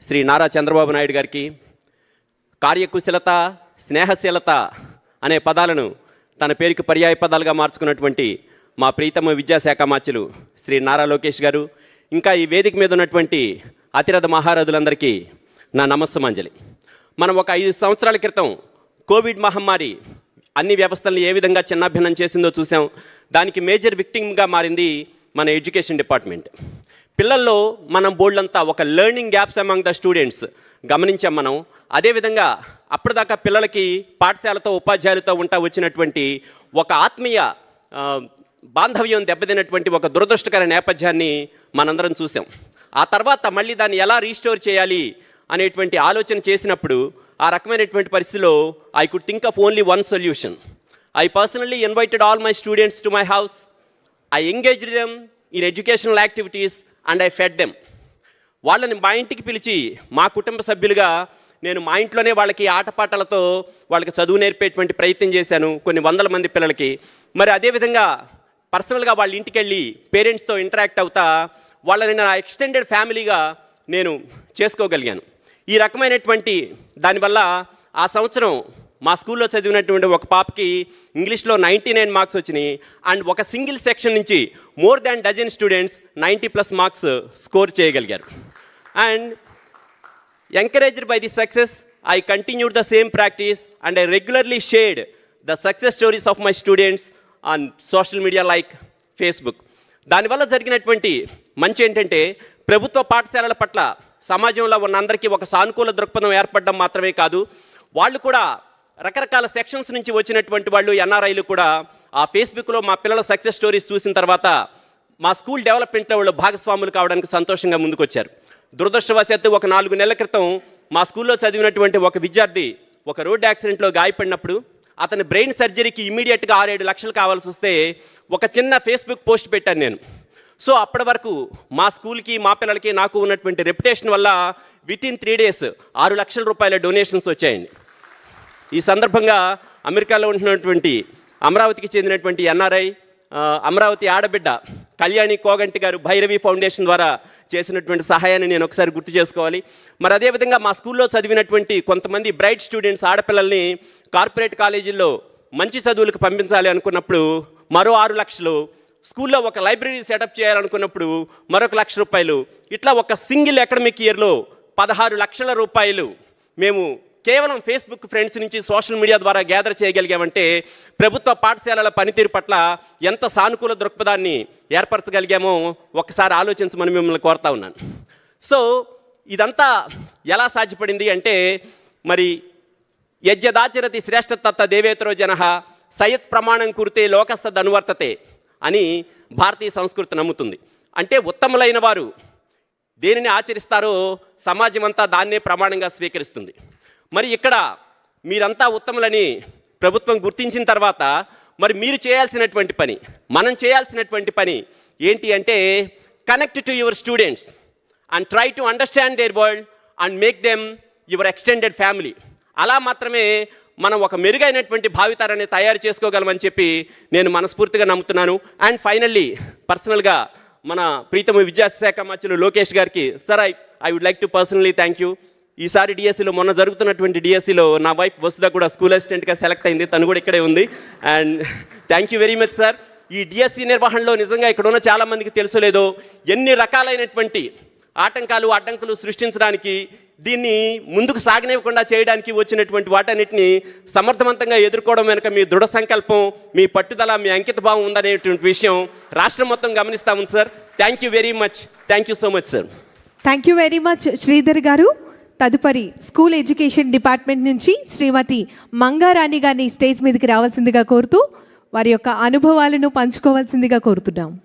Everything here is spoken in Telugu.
శ్రీ నారా చంద్రబాబు నాయుడు గారికి, కార్యకుశలత, స్నేహశీలత అనే పదాలను తన పేరుకి పర్యాయ పదాలుగా మార్చుకున్నటువంటి మా ప్రీతమ విద్యాశాఖ మాత్యులు శ్రీ నారా లోకేష్ గారు, ఇంకా ఈ వేదిక మీద ఉన్నటువంటి అతిరథ మహారథులందరికీ నా నమస్సుమాంజలి. మనం ఒక 5 సంవత్సరాల క్రితం కోవిడ్ మహమ్మారి అన్ని వ్యవస్థలను ఏ విధంగా చిన్నాభిన్నం చేసిందో చూసాం. దానికి మేజర్ విక్టిమ్గా మారింది మన ఎడ్యుకేషన్ డిపార్ట్మెంట్. పిల్లల్లో మనం బోల్డంతా ఒక learning gaps among the students గమనించాం మనం. అదేవిధంగా అప్పటిదాకా పిల్లలకి పాఠశాలతో ఉపాధ్యాయులతో వచ్చినటువంటి ఒక ఆత్మీయ బాంధవ్యం దెబ్బతిన్నటువంటి ఒక దురదృష్టకర నేపథ్యాన్ని మనందరం చూసాం. ఆ తర్వాత మళ్ళీ దాన్ని ఎలా రీస్టోర్ చేయాలి అనేటువంటి ఆలోచన చేసినప్పుడు ఆ రకమైనటువంటి పరిస్థితిలో I could think of only one solution. I personally invited all my students to my house. I engaged them in educational activities and I fed them. వాళ్ళని మా ఇంటికి పిలిచి మా కుటుంబ సభ్యులుగా నేను మా ఇంట్లోనే వాళ్ళకి ఆటపాటలతో వాళ్ళకి చదువు నేర్పేటువంటి ప్రయత్నం చేశాను కొన్ని వందల మంది పిల్లలకి. మరి అదేవిధంగా పర్సనల్గా వాళ్ళ ఇంటికి వెళ్ళి పేరెంట్స్తో ఇంటరాక్ట్ అవుతా వాళ్ళని నా ఎక్స్టెండెడ్ ఫ్యామిలీగా నేను చేసుకోగలిగాను. ఈ రకమైనటువంటి దానివల్ల ఆ సంవత్సరం మా స్కూల్లో చదివినటువంటి ఒక పాపకి ఇంగ్లీష్లో 99 మార్క్స్ వచ్చినాయి. అండ్ ఒక సింగిల్ సెక్షన్ నుంచి more than dozen students 90+ marks score చేయగలిగారు. And encouraged by this success, I continued the same practice and I regularly shared the success stories of my students on social media like Facebook. దానివల్ల జరిగినటువంటి మంచి ఏంటంటే ప్రభుత్వ పాఠశాలల పట్ల సమాజంలో ఉన్న అందరికీ ఒక సానుకూల దృక్పథం ఏర్పడడం మాత్రమే కాదు, వాళ్ళు కూడా రకరకాల సెక్షన్స్ నుంచి వచ్చినటువంటి వాళ్ళు ఎన్ఆర్ఐలు కూడా ఆ ఫేస్బుక్లో మా పిల్లల సక్సెస్ స్టోరీస్ చూసిన తర్వాత మా స్కూల్ డెవలప్మెంట్లో వాళ్ళు భాగస్వాములు కావడానికి సంతోషంగా ముందుకొచ్చారు. దురదృష్టవశాత్తు ఒక 4 నెలల క్రితం మా స్కూల్లో చదివినటువంటి ఒక విద్యార్థి ఒక రోడ్ యాక్సిడెంట్లో గాయపడినప్పుడు అతని బ్రెయిన్ సర్జరీకి ఇమీడియట్గా 6-7 లక్షలు కావాల్సి వస్తే ఒక చిన్న ఫేస్బుక్ పోస్ట్ పెట్టాను నేను. సో అప్పటి వరకు మా స్కూల్కి మా పిల్లలకి నాకు ఉన్నటువంటి రెప్యుటేషన్ వల్ల వితిన్ 3 days 6 లక్షల రూపాయల డొనేషన్స్ వచ్చాయండి. ఈ సందర్భంగా అమెరికాలో ఉంటున్నటువంటి అమరావతికి చెందినటువంటి ఎన్ఆర్ఐ అమరావతి ఆడబిడ్డ కళ్యాణి కోగంటి గారు భైరవి ఫౌండేషన్ ద్వారా చేసినటువంటి సహాయాన్ని నేను ఒకసారి గుర్తు చేసుకోవాలి. మరి అదేవిధంగా మా స్కూల్లో చదివినటువంటి కొంతమంది బ్రైట్ స్టూడెంట్స్ ఆడపిల్లల్ని కార్పొరేట్ కాలేజీల్లో మంచి చదువులకు పంపించాలి అనుకున్నప్పుడు మరో 6 లక్షలు, స్కూల్లో ఒక లైబ్రరీ సెటప్ చేయాలనుకున్నప్పుడు మరొక 1 లక్ష రూపాయలు, ఇట్లా ఒక సింగిల్ అకాడమిక్ ఇయర్లో 16 లక్షల రూపాయలు మేము కేవలం ఫేస్బుక్ ఫ్రెండ్స్ నుంచి సోషల్ మీడియా ద్వారా గ్యాదర్ చేయగలిగామంటే ప్రభుత్వ పాఠశాలల పనితీరు పట్ల ఎంత సానుకూల దృక్పథాన్ని ఏర్పరచగలిగామో ఒకసారి ఆలోచించమని మిమ్మల్ని కోరుతా ఉన్నాను. సో ఇదంతా ఎలా సాధ్యపడింది అంటే మరి యజ్ఞదాచరతి శ్రేష్ఠతత్త దేవేతరో జనః సయత్ ప్రమాణం కురితే లోకస్థ ధనువర్తతే అని భారతీయ సంస్కృతి నమ్ముతుంది. అంటే ఉత్తములైన వారు దేనిని ఆచరిస్తారో సమాజం అంతా దాన్నే ప్రమాణంగా స్వీకరిస్తుంది. మరి ఇక్కడ మీరంతా ఉత్తములని ప్రభుత్వం గుర్తించిన తర్వాత మరి మీరు చేయాల్సినటువంటి పని, మనం చేయాల్సినటువంటి పని ఏంటి అంటే connect to your students and try to understand their world and make them your extended family. అలా మాత్రమే మనం ఒక మెరుగైనటువంటి భావితరాన్ని తయారు చేసుకోగలమని చెప్పి నేను మనస్ఫూర్తిగా నమ్ముతున్నాను. అండ్ ఫైనల్లీ పర్సనల్గా మన ప్రీతమ విద్యాశాఖ మంత్రులు లోకేష్ గారికి sir I would like to personally thank you. ఈసారి డిఎస్సిలో మొన్న జరుగుతున్నటువంటి డిఎస్సిలో నా వైఫ్ వసుధ కూడా స్కూల్ అసిస్టెంట్గా సెలెక్ట్ అయింది, తను కూడా ఇక్కడే ఉంది. And thank you very much sir. ఈ డిఎస్సి నిర్వహణలో నిజంగా ఇక్కడ ఉన్న చాలామందికి తెలుసు లేదో ఎన్ని రకాలైనటువంటి ఆటంకాలు అడ్డంకులు సృష్టించడానికి, దీన్ని ముందుకు సాగనివ్వకుండా చేయడానికి వచ్చినటువంటి వాటన్నిటిని సమర్థవంతంగా ఎదుర్కోవడం వెనుక మీ దృఢ సంకల్పం, మీ పట్టుదల, మీ అంకిత భావం ఉందనేటువంటి విషయం రాష్ట్రం మొత్తం గమనిస్తా ఉంది sir. Thank you very much. Thank you so much sir. Thank you very much Sridhar గారు. తదుపరి స్కూల్ ఎడ్యుకేషన్ డిపార్ట్మెంట్ నుంచి శ్రీమతి మంగారాణి గారిని స్టేజ్ మీదకి రావాల్సిందిగా కోరుతూ వారి యొక్క అనుభవాలను పంచుకోవాల్సిందిగా కోరుతున్నాం.